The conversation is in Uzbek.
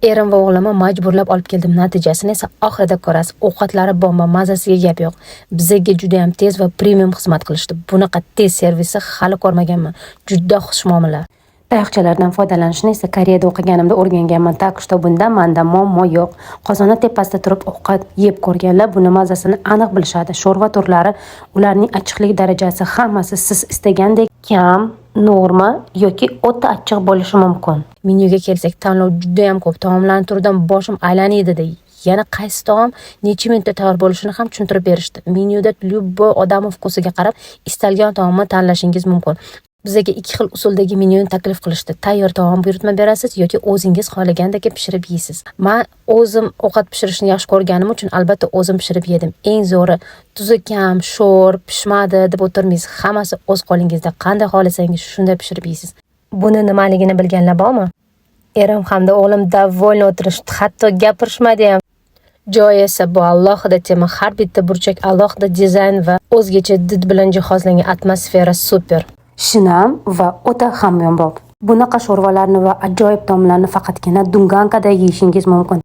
Erim va o'g'limni majburlab olib keldim. Natijasini esa oxirida ko'rasiz. Ovqatlari bomba, mazasiga gap yo'q. Bizga juda ham tez va premium xizmat qilishdi. Bunaqa tez servisni hali ko'rmaganman. Juda xushmuomala. Tayoqchalardan foydalanishni esa Koreyada o'qiganimda o'rganganman. Tak что bunda menda muammo yo'q. Qozonni tepasida turib ovqat yeb ko'rganlar buni mazasini aniq bilishadi. Sho'rva turlari, ularning achchiqlik darajasi hammasi siz istagandek kam, norma yoki o'ta achchiq bo'lishi mumkin. Menyuga kelsak, tanlov juda ham ko'p. Taomlarning turidan boshim aylanadi. Yana qaysi taom necha minutda tayyor bo'lishini ham tushuntirib berishdi. Menyuda любой odam vkusiga qarab istalgan taomni tanlashingiz mumkin. Bizga ikki xil usuldagi menyuni taklif qilishdi. Tayyor taom buyurtma berasiz yoki o'zingiz xohlagandek pishirib yeysiz. Men o'zim ovqat pishirishni yaxshi ko'rganim uchun albatta o'zim pishirib yedim. Eng zo'ri tuzi kam, sho'r, pishmadi deb o'tirmaysiz. Hammasi o'z qo'lingizda. Qanday xohlasangiz shunday pishirib yeysiz. Buni nimaligini bilganlar bormi? Erim hamda o'g'lim davvolni o'tirishdi. Hatto gapirishmadi ham. Joy esa bu alohida tema, har bitta burchak alohida dizayn va o'zgacha did bilan jihozlangan atmosfera super. Shinam va o'ta hamyonbop. Bunaqa sho'rvalarni va ajoyib taomlarni faqatgina Dungankada yeyishingiz mumkin.